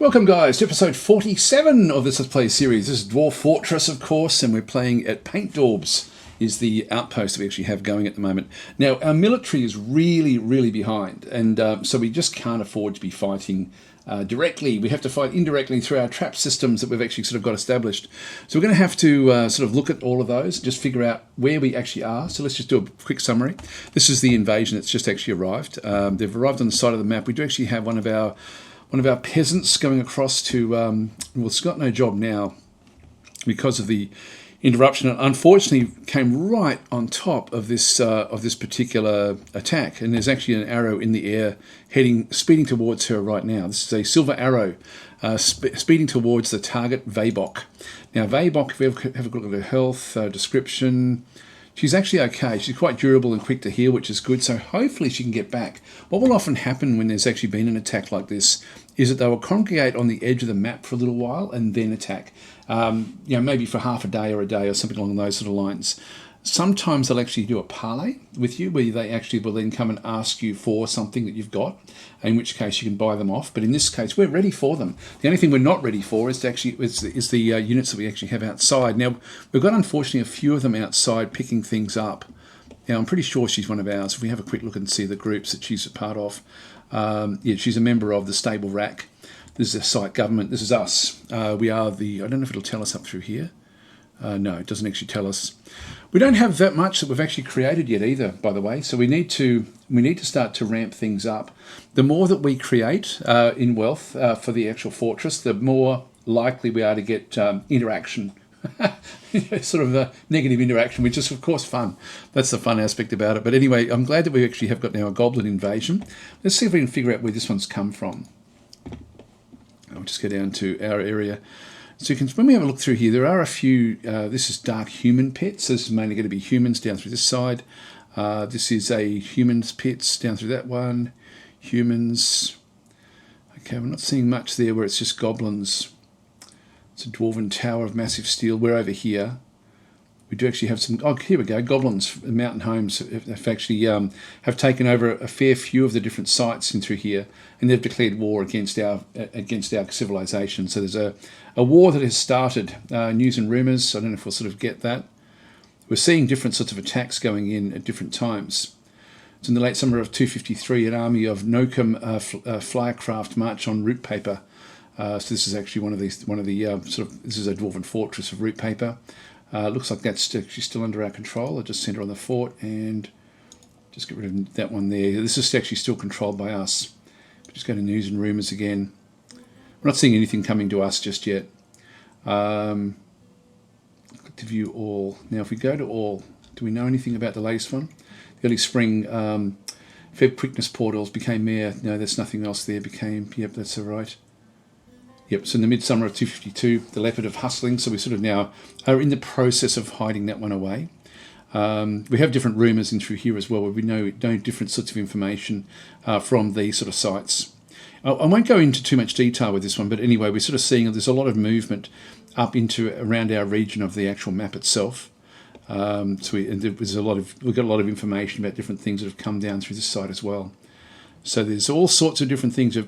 Welcome guys to episode 47 of this Let's Play series. This is Dwarf Fortress, of course, and we're playing at Paint Daubs is the outpost that we actually have going at the moment. Now, our military is really behind, and so we just can't afford to be fighting directly. We have to fight indirectly through our trap systems that we've actually sort of got established. So we're going to have to sort of look at all of those, just figure out where we actually are. So let's just do a quick summary. This is the invasion that's just actually arrived. They've arrived on the side of the map. We do actually have one of our peasants going across to, well, it's got no job now because of the interruption. It unfortunately came right on top of this particular attack, and there's actually an arrow in the air speeding towards her right now. This is a silver arrow speeding towards the target, Vaybok. Now, Vaybok, if we have a look at her health description, she's actually okay. She's quite durable and quick to heal, which is good. So hopefully she can get back. What will often happen when there's actually been an attack like this is that they will congregate on the edge of the map for a little while and then attack. Maybe for half a day or something along those sort of lines. Sometimes they'll actually do a parley with you where they actually will then come and ask you for something that you've got, in which case you can buy them off. But in this case, we're ready for them. The only thing we're not ready for is the units that we actually have outside. Now, we've got, unfortunately, a few of them outside picking things up. Now, I'm pretty sure she's one of ours. If we have a quick look and see the groups that she's a part of, she's a member of the Stable Rack. This is a site government. This is us. We are the, I don't know if it'll tell us up through here. No, it doesn't actually tell us. We don't have that much that we've actually created yet either, by the way. So we need to start to ramp things up. The more that we create in wealth for the actual fortress, the more likely we are to get interaction. Sort of a negative interaction, which is of course fun. That's the fun aspect about it. But anyway, I'm glad that we actually have got now a goblin invasion. Let's see if we can figure out where this one's come from. I'll just go down to our area. So you can, when we have a look through here, there are a few, this is dark human pits. So this is mainly going to be humans down through this side. This is a humans pits down through that one. Humans. Okay, we're not seeing much there where it's just goblins. It's a dwarven tower of massive steel. We're over here. We do actually have some, oh, here we go, goblins, mountain homes have actually have taken over a fair few of the different sites in through here, and they've declared war against our civilization. So there's a war that has started. News and rumours, I don't know if we'll sort of get that. We're seeing different sorts of attacks going in at different times. So in the late summer of 253, an army of Nokum flycraft march on root paper. So this is actually one of the this is a dwarven fortress of root paper. Looks like that's actually still under our control. I'll just center on the fort and just get rid of that one there. This is actually still controlled by us. Just go to news and rumours again. We're not seeing anything coming to us just yet. Click to view all. Now if we go to all, do we know anything about the latest one? The early spring Feb quickness portals became mere. No, there's nothing else there. Became, yep, that's all right. Yep, so in the midsummer of 252, the leopard of hustling, so we sort of now are in the process of hiding that one away. We have different rumours in through here as well, where we know different sorts of information from these sort of sites. I won't go into too much detail with this one, but anyway, we're sort of seeing there's a lot of movement up into around our region of the actual map itself. We've got a lot of information about different things that have come down through this site as well. So there's all sorts of different things. What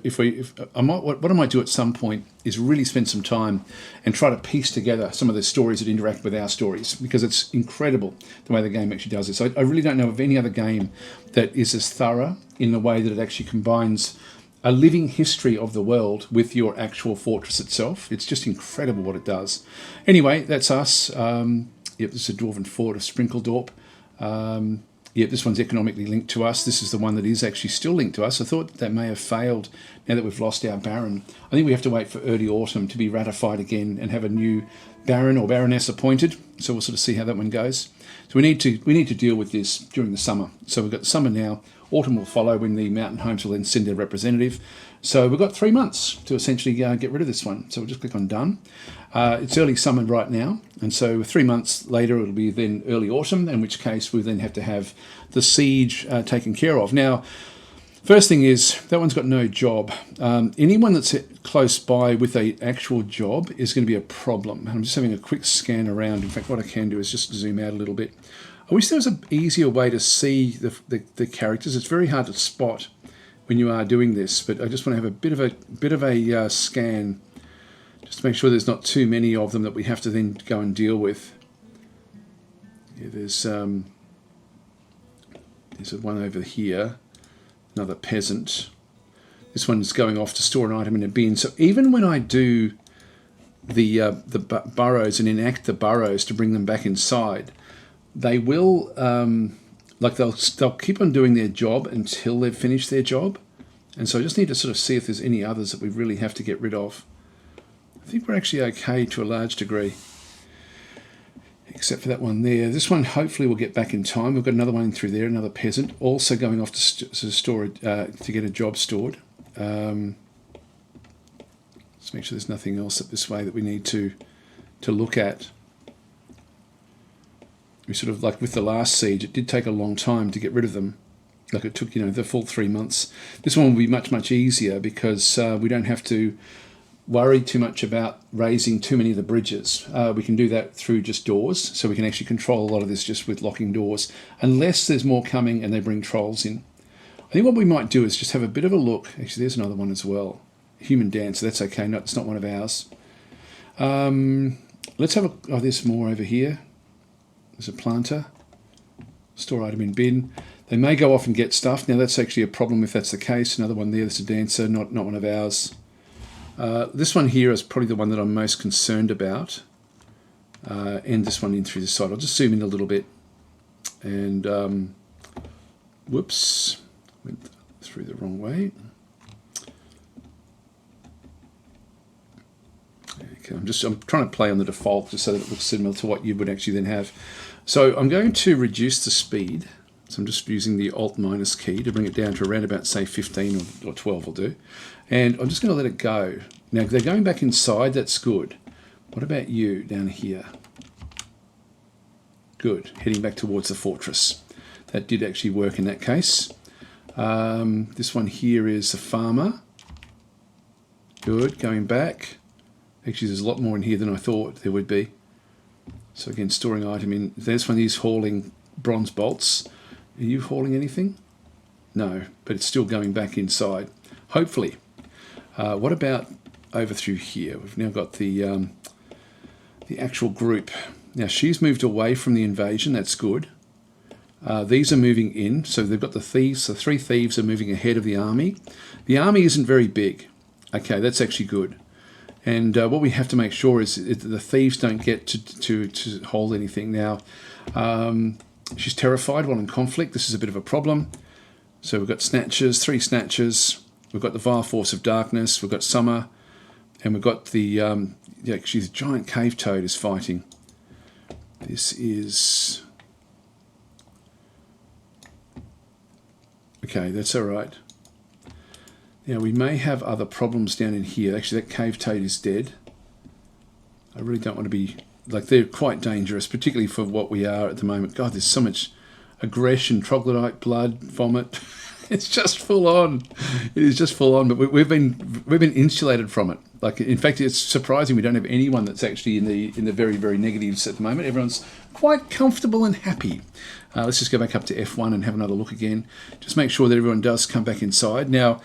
I might do at some point is really spend some time and try to piece together some of the stories that interact with our stories, because it's incredible the way the game actually does this. I really don't know of any other game that is as thorough in the way that it actually combines a living history of the world with your actual fortress itself. It's just incredible what it does. Anyway, that's us. Yep, this is a dwarven fort of Sprinkledorp. Yep, this one's economically linked to us. This is the one that is actually still linked to us. I thought that may have failed now that we've lost our Baron. I think we have to wait for early autumn to be ratified again and have a new Baron or Baroness appointed. So we'll sort of see how that one goes. So we need to deal with this during the summer. So we've got the summer now. Autumn will follow when the mountain homes will then send their representative. So we've got 3 months to essentially get rid of this one. So we'll just click on done. It's early summer right now, and so 3 months later it'll be then early autumn, in which case we then have to have the siege taken care of. Now, first thing is, that one's got no job. Anyone that's close by with an actual job is going to be a problem. I'm just having a quick scan around. In fact, what I can do is just zoom out a little bit. I wish there was an easier way to see the characters. It's very hard to spot when you are doing this, but I just want to have a bit of a scan just to make sure there's not too many of them that we have to then go and deal with. Yeah, there's one over here, another peasant. This one's going off to store an item in a bin. So even when I do the burrows and enact the burrows to bring them back inside, they will they'll keep on doing their job until they've finished their job. And so I just need to sort of see if there's any others that we really have to get rid of. I think we're actually okay to a large degree, except for that one there. This one hopefully will get back in time. We've got another one through there, another peasant, also going off to store to get a job stored. Let's make sure there's nothing else up this way that we need to look at. We sort of, like with the last siege, it did take a long time to get rid of them. Like it took, the full 3 months. This one will be much, much easier because we don't have to worry too much about raising too many of the bridges. We can do that through just doors, so we can actually control a lot of this just with locking doors, unless there's more coming and they bring trolls in. I think what we might do is just have a bit of a look. Actually, there's another one as well. Human dancer, that's okay. No, it's not one of ours. Let's have there's more over here. There's a planter. Store item in bin. They may go off and get stuff. Now, that's actually a problem if that's the case. Another one there, there's a dancer, not one of ours. This one here is probably the one that I'm most concerned about. And this one in through the side. I'll just zoom in a little bit. And, whoops, went through the wrong way. Okay, I'm trying to play on the default just so that it looks similar to what you would actually then have. So I'm going to reduce the speed. So I'm just using the Alt- key to bring it down to around about, say, 15 or 12 will do. And I'm just going to let it go. Now, they're going back inside. That's good. What about you down here? Good. Heading back towards the fortress. That did actually work in that case. This one here is a farmer. Good. Going back. Actually, there's a lot more in here than I thought there would be. So again, storing item in. This one is hauling bronze bolts. Are you hauling anything? No, but it's still going back inside. Hopefully. What about over through here? We've now got the actual group. Now she's moved away from the invasion. That's good. These are moving in. So they've got the thieves. The 3 thieves are moving ahead of the army. The army isn't very big. Okay, that's actually good. And what we have to make sure is that the thieves don't get to hold anything. Now, she's terrified while in conflict. This is a bit of a problem. So we've got snatchers, 3 snatchers. We've got the vile force of darkness. We've got summer. And we've got the, actually the giant cave toad is fighting. This is... Okay, that's all right. Now, we may have other problems down in here. Actually, that cave toad is dead. I really don't want to be... Like, they're quite dangerous, particularly for what we are at the moment. God, there's so much aggression, troglodyte, blood, vomit. It's just full on. It is just full on. But we've been insulated from it. Like, in fact, it's surprising we don't have anyone that's actually in the very, very negatives at the moment. Everyone's quite comfortable and happy. Let's just go back up to F1 and have another look again. Just make sure that everyone does come back inside. Now,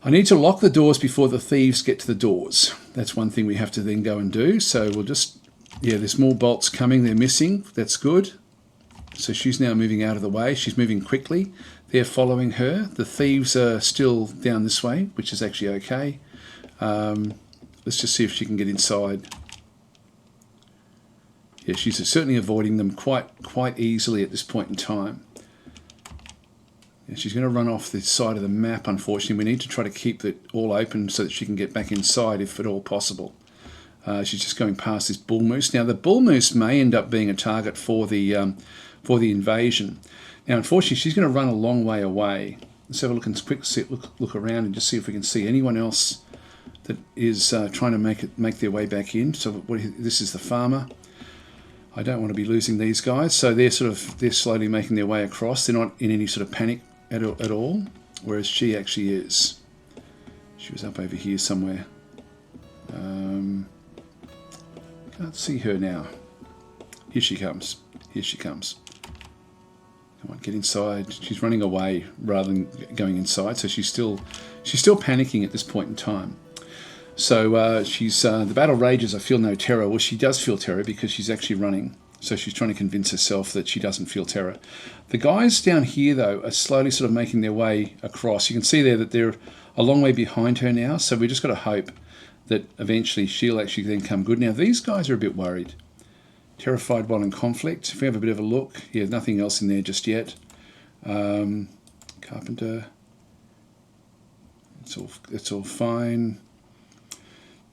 I need to lock the doors before the thieves get to the doors. That's one thing we have to then go and do. So we'll just, there's more bolts coming. They're missing. That's good. So she's now moving out of the way. She's moving quickly. They're following her. The thieves are still down this way, which is actually okay. Let's just see if she can get inside. Yeah, she's certainly avoiding them quite easily at this point in time. Yeah, she's going to run off the side of the map, unfortunately. We need to try to keep it all open so that she can get back inside if at all possible. She's just going past this bull moose. Now, the bull moose may end up being a target for the invasion. Now, unfortunately, she's going to run a long way away. Let's have a look and look around and just see if we can see anyone else that is trying to make their way back in. So this is the farmer. I don't want to be losing these guys. So they're slowly making their way across. They're not in any sort of panic at all, whereas she actually is. She was up over here somewhere. Can't see her now. Here she comes. Here she comes. Come on, get inside. She's running away rather than going inside, so she's still panicking at this point in time. So she's the battle rages. I feel no terror. Well, she does feel terror because she's actually running. So she's trying to convince herself that she doesn't feel terror. The guys down here, though, are slowly sort of making their way across. You can see there that they're a long way behind her now. So we just got to hope that eventually she'll actually then come good. Now, these guys are a bit worried. Terrified while in conflict. If we have a bit of a look, yeah, nothing else in there just yet. Carpenter. It's all fine.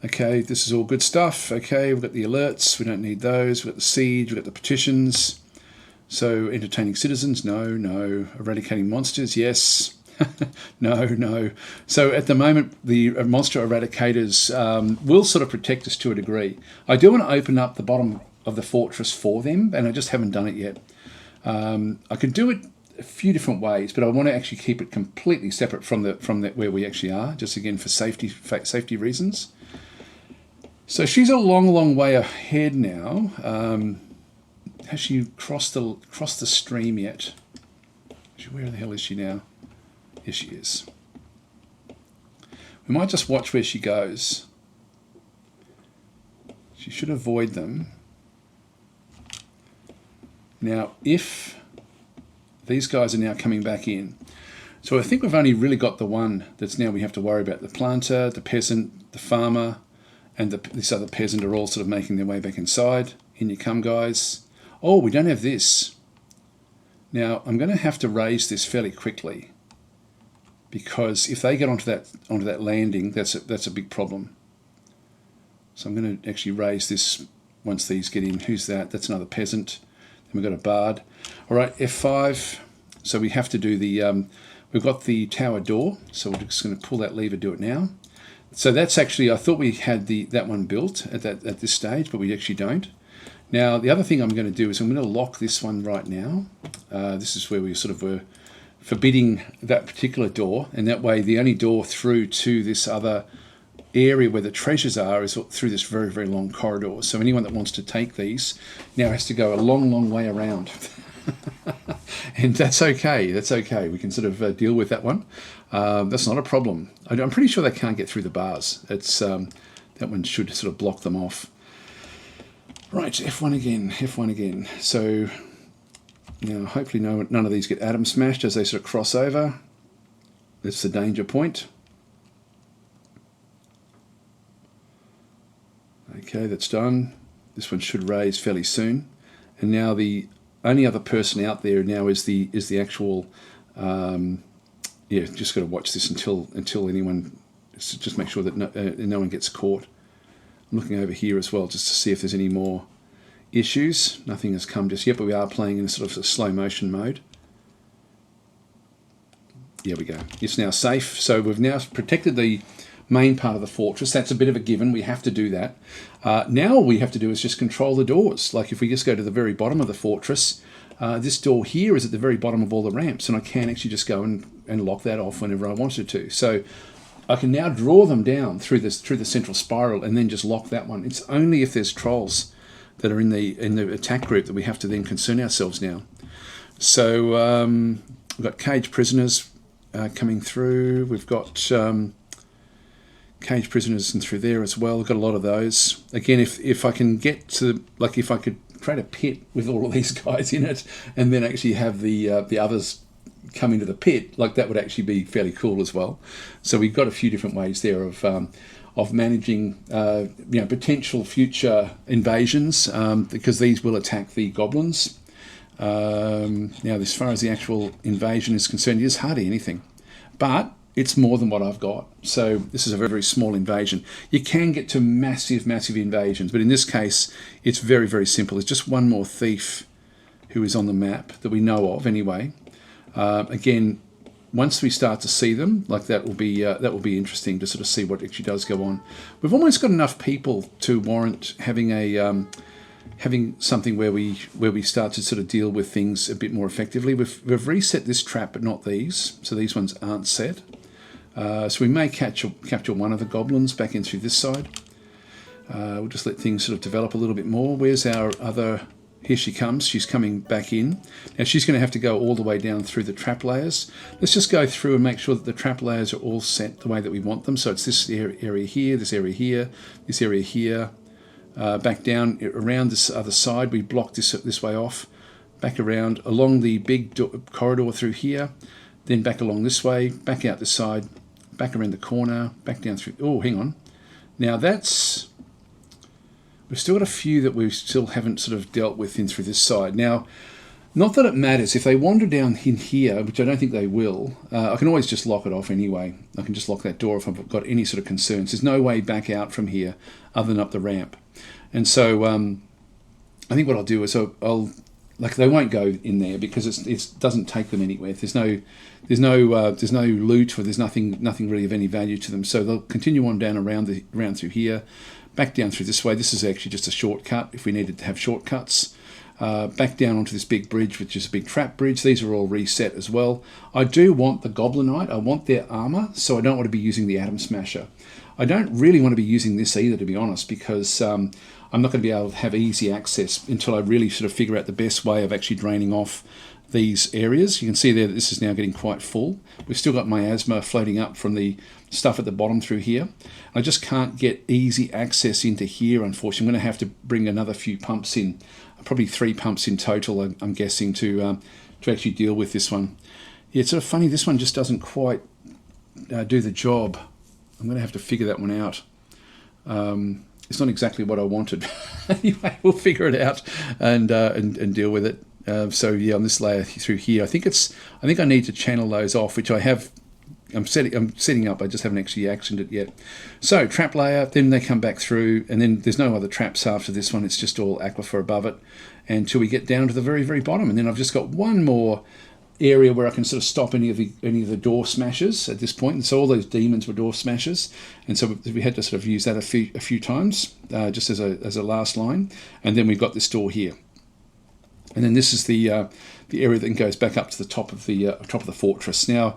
Okay, this is all good stuff. Okay, we've got the alerts. We don't need those. We've got the siege. We've got the petitions. So, entertaining citizens. No. Eradicating monsters. Yes. No. So, at the moment, the monster eradicators will sort of protect us to a degree. I do want to open up the bottom of the fortress for them, and I just haven't done it yet. I could do it a few different ways, but I want to actually keep it completely separate from where we actually are, just again for safety reasons. So she's a long way ahead now. Has she crossed the stream yet? Where the hell is she now? Here she is. We might just watch where she goes. She should avoid them. Now, if these guys are now coming back in, so I think we've only really got the one that's now we have to worry about. The planter, the peasant, the farmer, and this other peasant are all sort of making their way back inside. In you come, guys. Oh, we don't have this. Now, I'm going to have to raise this fairly quickly because if they get onto that landing, that's a big problem. So I'm going to actually raise this once these get in. Who's that? That's another peasant. Then we've got a bard. All right, F5. So we have to do the... we've got the tower door, so we're just going to pull that lever, do it now. So that's actually, I thought we had that one built at this stage, but we actually don't. Now, the other thing I'm going to do is I'm going to lock this one right now. This is where we sort of were forbidding that particular door, and that way the only door through to this other area where the treasures are is through this very, very long corridor. So anyone that wants to take these now has to go a long way around. And that's okay. That's okay. We can sort of deal with that one. That's not a problem. I'm pretty sure they can't get through the bars. It's that one should sort of block them off. Right, F1 again. So now hopefully none of these get atom smashed as they sort of cross over. That's the danger point. Okay, that's done. This one should raise fairly soon. And now the only other person out there now is the actual just got to watch this until anyone, just make sure that no one gets caught. I'm looking over here as well just to see if there's any more issues. Nothing has come just yet, but we are playing in a sort of slow motion mode. There we go. It's now safe. So we've now protected the main part of the fortress. That's a bit of a given. We have to do that. Now all we have to do is just control the doors. Like if we just go to the very bottom of the fortress, this door here is at the very bottom of all the ramps, and I can actually just go and lock that off whenever I wanted to. So I can now draw them down through the central spiral and then just lock that one. It's only if there's trolls that are in the attack group that we have to then concern ourselves now. So we've got cage prisoners coming through. We've got cage prisoners in through there as well. We've got a lot of those. Again, if I can get to, like if I could create a pit with all of these guys in it and then actually have the others come into the pit, like that would actually be fairly cool as well. So we've got a few different ways there of managing potential future invasions because these will attack the goblins. Now, as far as the actual invasion is concerned, it is hardly anything, but it's more than what I've got. So this is a very, very small invasion. You can get to massive invasions, but in this case, it's very, very simple. It's just one more thief who is on the map that we know of anyway. Again, once we start to see them, like that will be interesting to sort of see what actually does go on. We've almost got enough people to warrant having having something where we start to sort of deal with things a bit more effectively. We've reset this trap, but not these. So these ones aren't set. So we may capture one of the goblins back in through this side. We'll just let things sort of develop a little bit more. Where's our other Here she comes. She's coming back in. Now she's going to have to go all the way down through the trap layers. Let's just go through and make sure that the trap layers are all set the way that we want them. So it's this area here, this area here, this area here. Back down around this other side. We block this way off. Back around along the big corridor through here. Then back along this way. Back out this side. Back around the corner. Back down through. Oh, hang on. Now that's... We've still got a few that we still haven't sort of dealt with in through this side. Now, not that it matters. If they wander down in here, which I don't think they will, I can always just lock it off anyway. I can just lock that door if I've got any sort of concerns. There's no way back out from here other than up the ramp. And so I think what I'll do is I'll like they won't go in there because it doesn't take them anywhere. There's no loot or there's nothing really of any value to them. So they'll continue on down around through here. Back down through this way. This is actually just a shortcut if we needed to have shortcuts. Back down onto this big bridge, which is a big trap bridge. These are all reset as well. I do want the Goblinite. I want their armor, so I don't want to be using the Atom Smasher. I don't really want to be using this either, to be honest, because I'm not going to be able to have easy access until I really sort of figure out the best way of actually draining off these areas. You can see there that this is now getting quite full. We've still got miasma floating up from the stuff at the bottom through here. I just can't get easy access into here, unfortunately. I'm going to have to bring another few pumps in, probably 3 pumps in total, I'm guessing, to actually deal with this one. Yeah, it's sort of funny, this one just doesn't quite do the job. I'm going to have to figure that one out. It's not exactly what I wanted. Anyway, we'll figure it out and deal with it. So yeah, on this layer through here, I think I need to channel those off, which I have. I'm setting up. I just haven't actually actioned it yet. So trap layer, then they come back through, and then there's no other traps after this one. It's just all aquifer above it, until we get down to the very, very bottom. And then I've just got one more area where I can sort of stop any of the door smashers at this point. And so all those demons were door smashers, and so we had to sort of use that a few times just as a last line. And then we've got this door here. And then this is the area that goes back up to the top of the fortress. Now,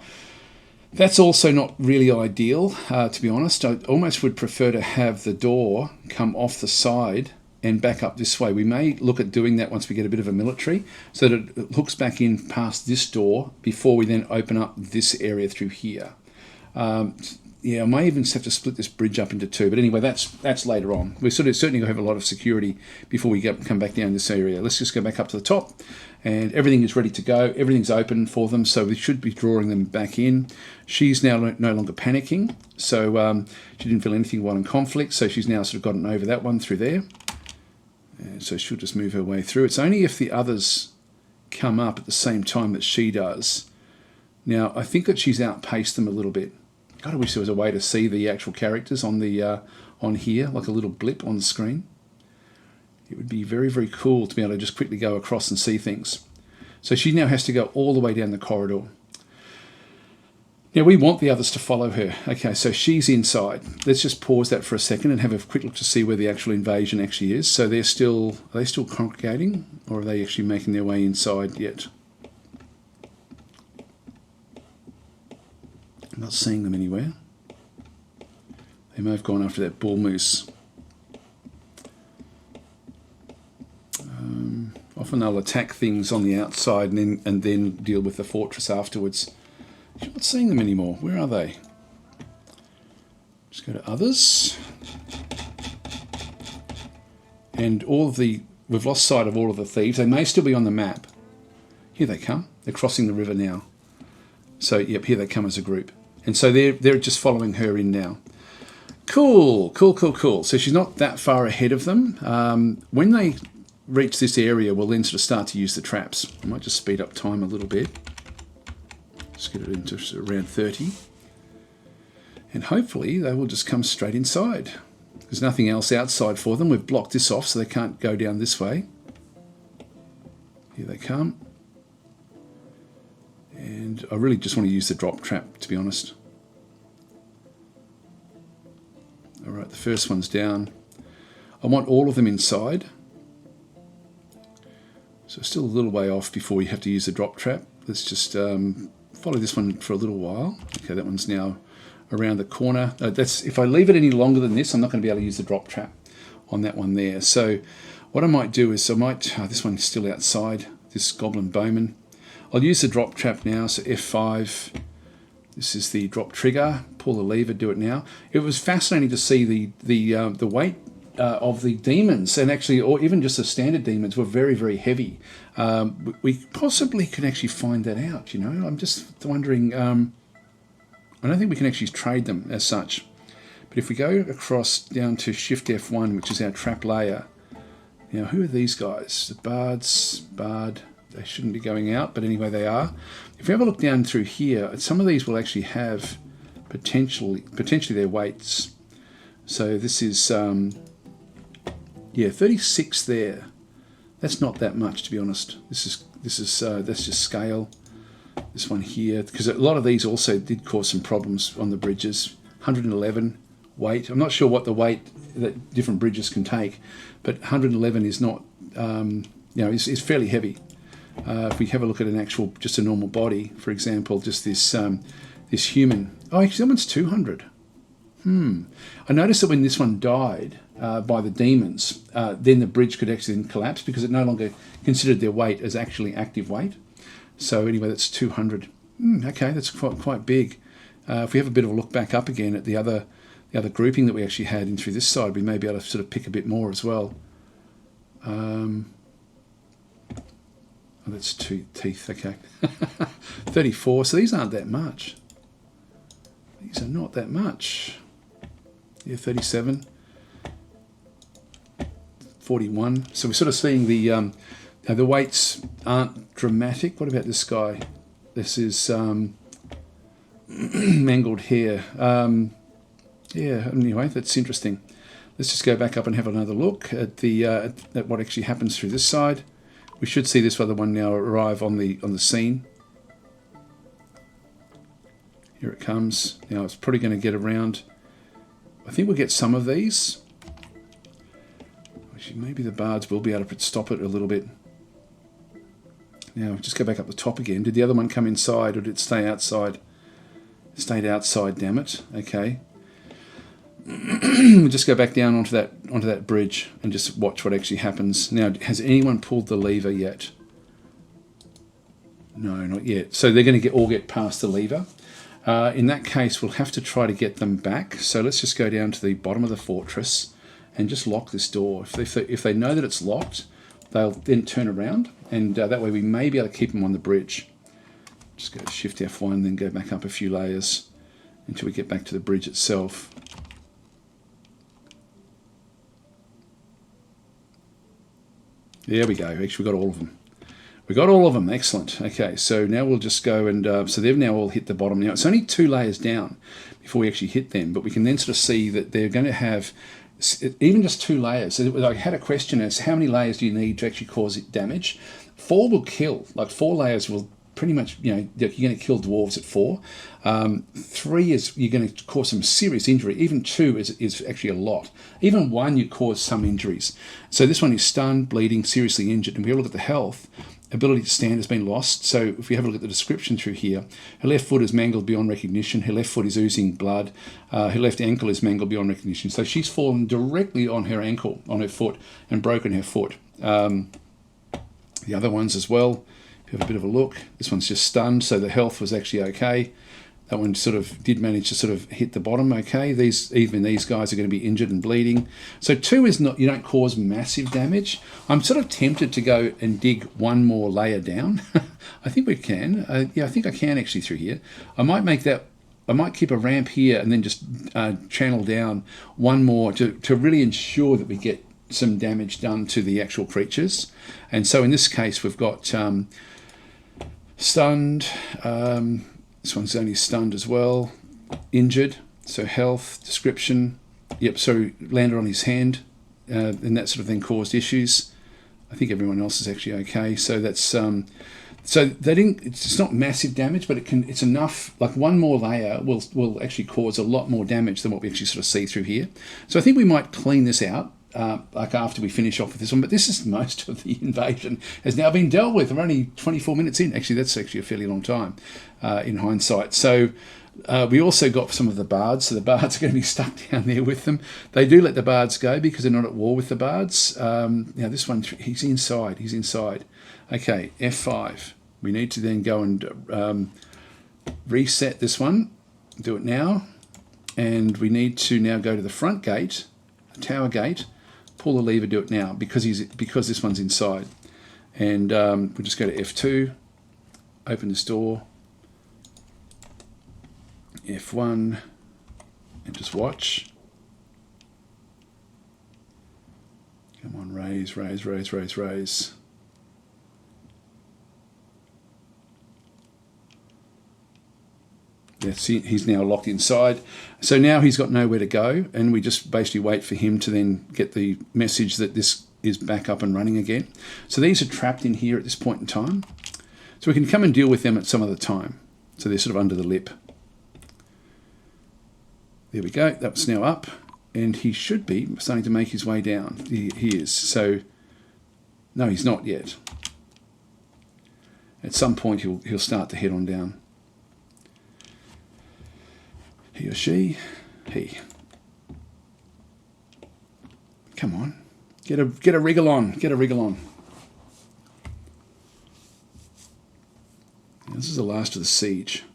that's also not really ideal, to be honest. I almost would prefer to have the door come off the side and back up this way. We may look at doing that once we get a bit of a military, so that it hooks back in past this door before we then open up this area through here. Yeah, I may even have to split this bridge up into 2, but anyway, that's later on. We're certainly going to have a lot of security before we come back down this area. Let's just go back up to the top, and everything is ready to go. Everything's open for them, so we should be drawing them back in. She's now no longer panicking, so she didn't feel anything while in conflict, so she's now sort of gotten over that one through there. And so she'll just move her way through. It's only if the others come up at the same time that she does. Now, I think that she's outpaced them a little bit. God, I wish there was a way to see the actual characters on here, like a little blip on the screen. It would be very, very cool to be able to just quickly go across and see things. So she now has to go all the way down the corridor. Now, we want the others to follow her. Okay, so she's inside. Let's just pause that for a second and have a quick look to see where the actual invasion actually is. So are they still congregating, or are they actually making their way inside yet? I'm not seeing them anywhere. They may have gone after that bull moose. Often they'll attack things on the outside and then deal with the fortress afterwards. I'm not seeing them anymore. Where are they? Just go to others. And we've lost sight of all of the thieves. They may still be on the map. Here they come. They're crossing the river now. So, yep, here they come as a group. And so they're just following her in now. Cool. So she's not that far ahead of them. When they reach this area, we'll then sort of start to use the traps. I might just speed up time a little bit. Just get it into around 30. And hopefully they will just come straight inside. There's nothing else outside for them. We've blocked this off so they can't go down this way. Here they come. And I really just want to use the drop trap, to be honest. All right, the first one's down. I want all of them inside. So still a little way off before we have to use the drop trap. Let's just follow this one for a little while. Okay, that one's now around the corner. If I leave it any longer than this, I'm not going to be able to use the drop trap on that one there. So What I might do is this one's still outside, this Goblin Bowman. I'll use the drop trap now, so F5. This is the drop trigger. Pull the lever, do it now. It was fascinating to see the weight of the demons, and actually, or even just the standard demons, were very, very heavy. We possibly can actually find that out, you know. I'm just wondering, I don't think we can actually trade them as such. But if we go across down to Shift F1, which is our trap layer, now who are these guys? The Bard, they shouldn't be going out, but anyway they are. If we have a look down through here, some of these will actually have potentially their weights. So this is, 36 there. That's not that much, to be honest. That's just scale. This one here, because a lot of these also did cause some problems on the bridges. 111 weight. I'm not sure what the weight that different bridges can take, but 111 is not, is fairly heavy. If we have a look at an actual, just a normal body, for example, just this human. Oh, actually, that one's 200. I noticed that when this one died by the demons, then the bridge could actually collapse because it no longer considered their weight as actually active weight. So anyway, that's 200. Okay, that's quite big. If we have a bit of a look back up again at the other grouping that we actually had in through this side, we may be able to sort of pick a bit more as well. That's 2 teeth, okay. 34, so these aren't that much. These are not that much. Yeah, 37. 41. So we're sort of seeing the weights aren't dramatic. What about this guy? This is mangled hair. Yeah, anyway, that's interesting. Let's just go back up and have another look at at what actually happens through this side. We should see this other one now arrive on the scene. Here it comes. Now it's probably going to get around. I think we'll get some of these. Actually, maybe the Bards will be able to stop it a little bit. Now just go back up the top again. Did the other one come inside or did it stay outside? It stayed outside, damn it. Okay. We'll just go back down onto that bridge and just watch what actually happens. Now, has anyone pulled the lever yet? No, not yet. So they're going to all get past the lever. In that case, we'll have to try to get them back. So let's just go down to the bottom of the fortress and just lock this door. If they know that it's locked, they'll then turn around, and that way we may be able to keep them on the bridge. Just go to Shift F1, then go back up a few layers until we get back to the bridge itself. There we go. Actually, we got all of them. We got all of them. Excellent. Okay, so now we'll just go and... so they've now all hit the bottom. Now, it's only 2 layers down before we actually hit them, but we can then sort of see that they're going to have even just 2 layers. So I had a question as how many layers do you need to actually cause it damage? 4 will kill. Like 4 layers will pretty much, you're going to kill dwarves at 4. 3 is you're going to cause some serious injury. Even 2 is actually a lot. Even 1 you cause some injuries. So this one is stunned, bleeding, seriously injured. And we have a look at the health. Ability to stand has been lost. So if we have a look at the description through here, her left foot is mangled beyond recognition. Her left foot is oozing blood. Her left ankle is mangled beyond recognition. So she's fallen directly on her ankle, on her foot, and broken her foot. The other ones as well. Have a bit of a look. This one's just stunned, so the health was actually okay. That one sort of did manage to sort of hit the bottom okay. Even these guys are going to be injured and bleeding. So 2 is not, you don't cause massive damage. I'm sort of tempted to go and dig 1 more layer down. I think we can. Yeah, I think I can actually through here. I might make that, I might keep a ramp here and then just channel down 1 more to really ensure that we get some damage done to the actual creatures. And so in this case, we've got stunned. This one's only stunned as well. Injured. So health, description. Yep, so landed on his hand. And that sort of thing caused issues. I think everyone else is actually okay. So that's so they didn't. It's not massive damage, but it's enough. Like 1 more layer will actually cause a lot more damage than what we actually sort of see through here. So I think we might clean this out like after we finish off with this one. But this is most of the invasion has now been dealt with. We're only 24 minutes in. Actually, that's actually a fairly long time in hindsight. So we also got some of the bards. So the bards are going to be stuck down there with them. They do let the bards go because they're not at war with the bards. Now this one, he's inside. He's inside. Okay, F5. We need to then go and reset this one. Do it now. And we need to now go to the front gate, the tower gate, pull the lever, do it now because this one's inside. And we'll just go to F2, open this door, F1, and just watch. Come on, raise, raise, raise, raise, raise. That's it. He's now locked inside. So now he's got nowhere to go, and we just basically wait for him to then get the message that this is back up and running again. So these are trapped in here at this point in time. So we can come and deal with them at some other time. So they're sort of under the lip. There we go. That's now up, and he should be starting to make his way down. He is. So no, he's not yet. At some point he'll start to head on down. He or she, he. Come on, get a wriggle on, get a wriggle on. This is the last of the siege.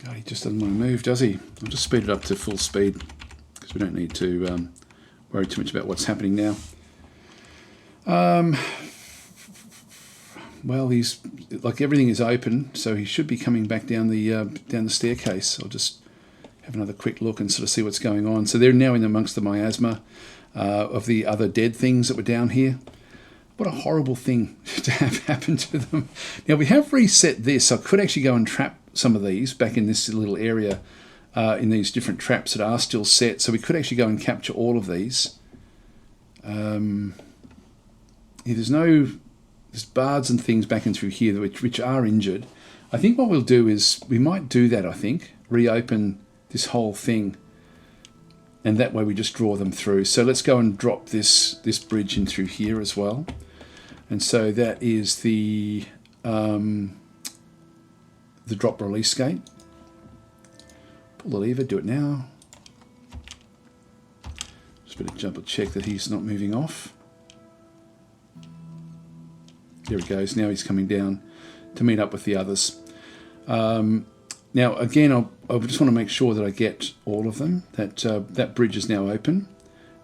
God, he just doesn't want to move, does he? I'll just speed it up to full speed because we don't need to worry too much about what's happening now. Well, he's like everything is open, so he should be coming back down the staircase. I'll just have another quick look and sort of see what's going on. So they're now in amongst the miasma of the other dead things that were down here. What a horrible thing to have happen to them. Now we have reset this. I could actually go and trap some of these back in this little area in these different traps that are still set. So we could actually go and capture all of these. There's bards and things back in through here which are injured. I think what we'll do is we might do that. I think reopen this whole thing, and that way we just draw them through. So let's go and drop this bridge in through here as well. And so that is the drop release gate. Pull the lever. Do it now. Just better jump and check that he's not moving off. There he goes. Now he's coming down to meet up with the others. Now, again, I just want to make sure that I get all of them. That bridge is now open,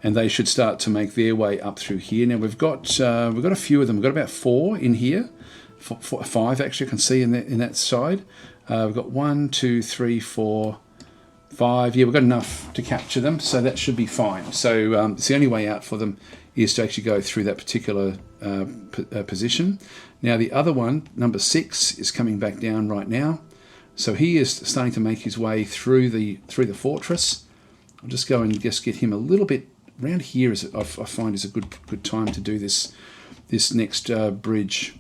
and they should start to make their way up through here. Now we've got a few of them. We've got about 4 in here, 5 actually. I can see in that side. We've got 1, 2, 3, 4, 5. Yeah, we've got enough to capture them, so that should be fine. So it's the only way out for them is to actually go through that particular position. Now the other one, number 6, is coming back down right now. So he is starting to make his way through the fortress. I'll just go and just get him a little bit around here. I find is a good time to do this next bridge.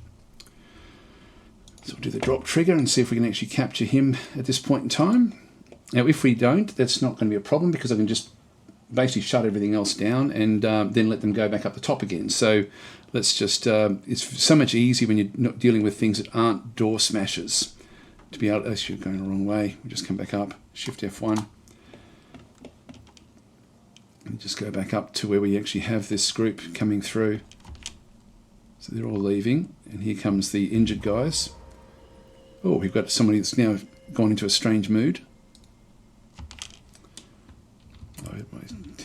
So we'll do the drop trigger and see if we can actually capture him at this point in time. Now if we don't, that's not going to be a problem because I can just basically shut everything else down and then let them go back up the top again. So let's just, it's so much easier when you're not dealing with things that aren't door smashers to be able to, you're going the wrong way. We just come back up, Shift F1. And just go back up to where we actually have this group coming through. So they're all leaving, and here comes the injured guys. Oh, we've got somebody that's now gone into a strange mood.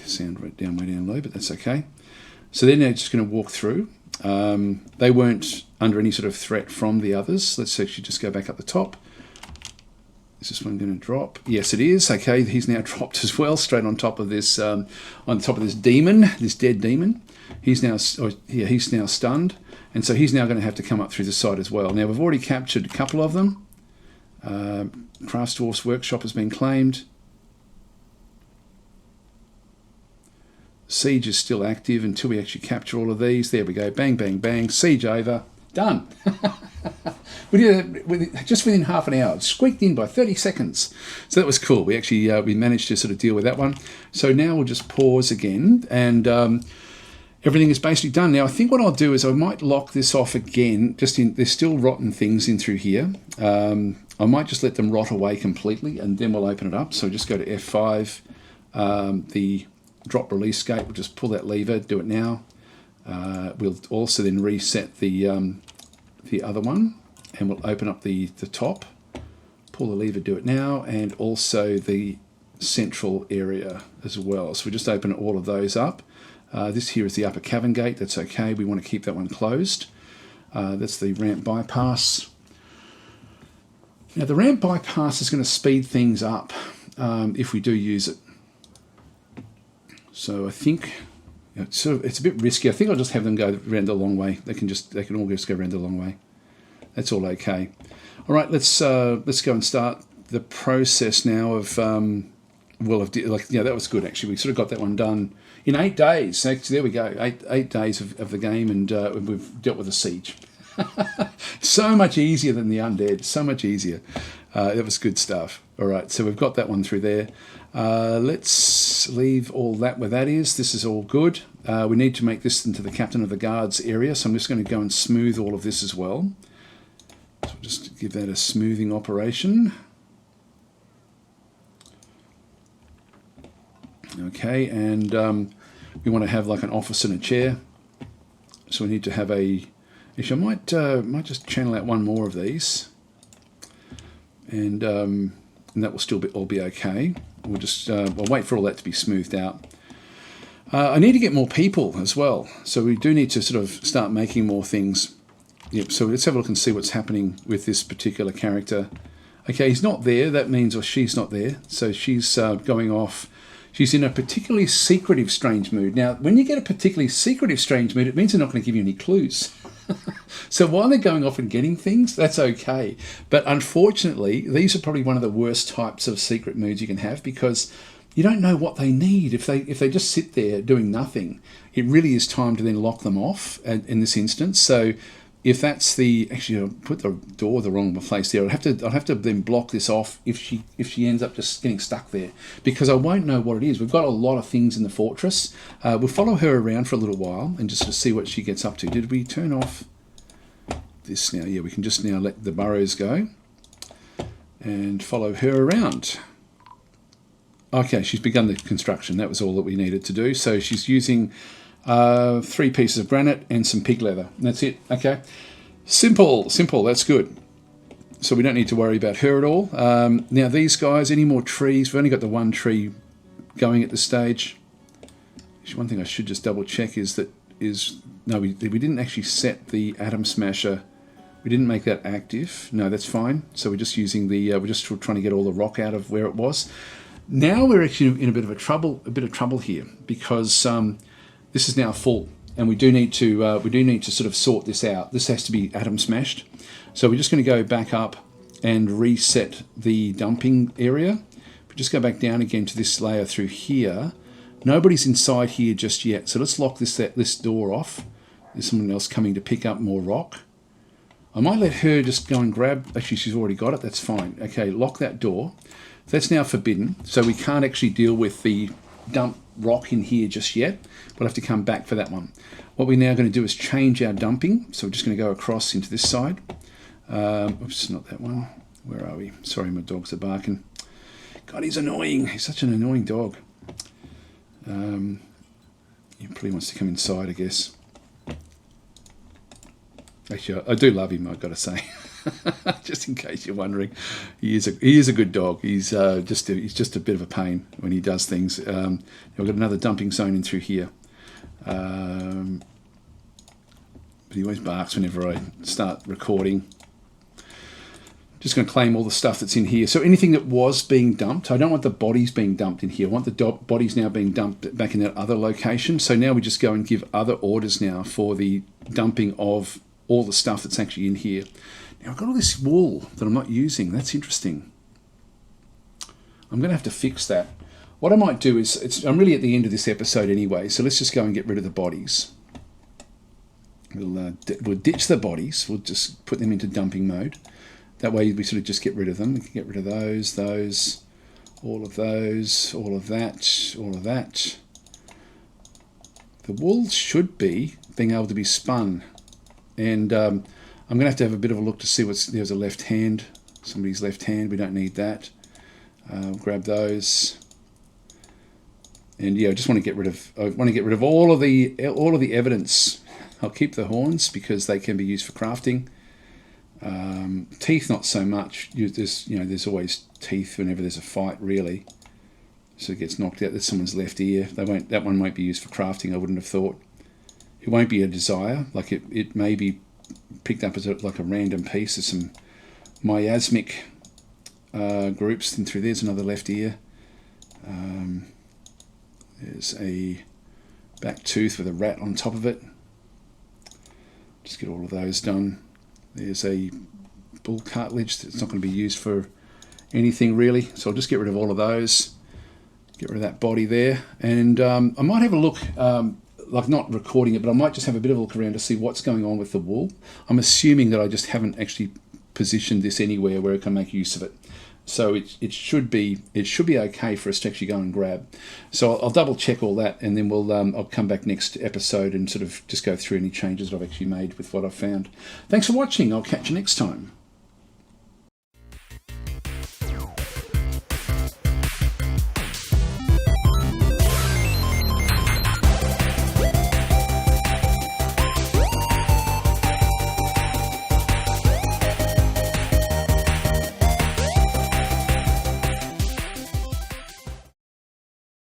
Sound way down low, but that's okay. So they're now just going to walk through. They weren't under any sort of threat from the others. Let's actually just go back up the top. Is this one going to drop? Yes, it is. Okay, he's now dropped as well, straight on top of this, demon, this dead demon. He's now stunned, and so he's now going to have to come up through the side as well. Now we've already captured a couple of them. Crafts Dwarf's workshop has been claimed. Siege is still active until we actually capture all of these. There we go. Bang, bang, bang. Siege over. Done. We did it just within half an hour. It squeaked in by 30 seconds. So that was cool. We actually we managed to sort of deal with that one. So now we'll just pause again, and everything is basically done. Now I think what I'll do is I might lock this off again. There's still rotten things in through here. I might just let them rot away completely, and then we'll open it up. So just go to F5, the drop release gate. We'll just pull that lever. Do it now. We'll also then reset the other one, and we'll open up the top, pull the lever, do it now, and also the central area as well. So we just open all of those up. This here is the upper cavern gate. That's okay. We want to keep that one closed. That's the ramp bypass. Now the ramp bypass is going to speed things up if we do use it. So I think it's a bit risky. I think I'll just have them go around the long way. They can all just go around the long way. That's all okay. All right, let's go and start the process now of that was good actually. We sort of got that one done in 8 days. Actually, there we go. Eight days of the game, and we've dealt with a siege. So much easier than the undead. So much easier. That was good stuff. All right, so we've got that one through there. Let's leave all that where that is. This is all good. We need to make this into the captain of the guards area, so I'm just going to go and smooth all of this as well. So we'll just give that a smoothing operation. Okay, and we want to have like an office and a chair. So we need to have a... Actually, I might just channel out one more of these, and that will still all be okay. We'll just we'll wait for all that to be smoothed out. I need to get more people as well, so we do need to sort of start making more things. Yep. So let's have a look and see what's happening with this particular character. Okay, he's not there. That means, or she's not there. So she's going off. She's in a particularly secretive, strange mood. Now, when you get a particularly secretive, strange mood, it means they're not going to give you any clues. So while they're going off and getting things, that's okay. But unfortunately, these are probably one of the worst types of secret moods you can have, because you don't know what they need. If they just sit there doing nothing, it really is time to then lock them off in this instance. So if that's actually I'll put the door the wrong place there. I'll have to then block this off if she ends up just getting stuck there, because I won't know what it is. We've got a lot of things in the fortress. We'll follow her around for a little while and just to see what she gets up to. Did we turn off this now? Yeah, we can just now let the burrows go and follow her around. Okay, she's begun the construction. That was all that we needed to do. So she's using 3 pieces of granite and some pig leather. That's it. Okay, simple. That's good. So we don't need to worry about her at all. Now these guys, any more trees? We've only got the one tree going at this stage. Actually, one thing I should just double check is no, we didn't actually set the atom smasher. We didn't make that active. No, that's fine. So we're just using we're just trying to get all the rock out of where it was. Now we're actually in a bit of trouble here, because this is now full, and we do need to sort of sort this out. This has to be atom smashed. So we're just going to go back up and reset the dumping area. If we just go back down again to this layer through here, nobody's inside here just yet. So let's lock this door off. There's someone else coming to pick up more rock. I might let her just go and grab... Actually, she's already got it. That's fine. Okay, lock that door. That's now forbidden. So we can't actually deal with the dump rock in here just yet. We'll have to come back for that one. What we're now going to do is change our dumping. So we're just going to go across into this side. Oops, not that one. Where are we? Sorry, my dogs are barking. God, he's annoying. He's such an annoying dog. He probably wants to come inside, I guess. Actually, I do love him, I've got to say. Just in case you're wondering, he is a good dog. He's just a bit of a pain when he does things. We've got another dumping zone in through here, but he always barks whenever I start recording. Just going to claim all the stuff that's in here. So anything that was being dumped, I don't want the bodies being dumped in here. I want the bodies now being dumped back in that other location. So now we just go and give other orders now for the dumping of all the stuff that's actually in here. Now I've got all this wool that I'm not using. That's interesting. I'm going to have to fix that. What I might do is, I'm really at the end of this episode anyway, so let's just go and get rid of the bodies. We'll ditch the bodies. We'll just put them into dumping mode. That way we sort of just get rid of them. We can get rid of those, all of those, all of that, all of that. The wool should be being able to be spun. And I'm going to have a bit of a look to see what's... There's a left hand. Somebody's left hand. We don't need that. Grab those. And yeah, I just want to get rid of... I want to get rid of all of the evidence. I'll keep the horns because they can be used for crafting. Teeth, not so much. There's always teeth whenever there's a fight, really. So it gets knocked out. There's someone's left ear. That one won't be used for crafting, I wouldn't have thought. It won't be a desire. Like it may be picked up as like a random piece. There's some miasmic groups. And through there's another left ear. There's a back tooth with a rat on top of it. Just get all of those done. There's a bull cartilage that's not going to be used for anything really. So I'll just get rid of all of those. Get rid of that body there. And I might have a look, like not recording it, but I might just have a bit of a look around to see what's going on with the wool. I'm assuming that I just haven't actually positioned this anywhere where I can make use of it. So it should be okay for us to actually go and grab. So I'll double check all that, and then I'll come back next episode and sort of just go through any changes that I've actually made with what I've found. Thanks for watching. I'll catch you next time.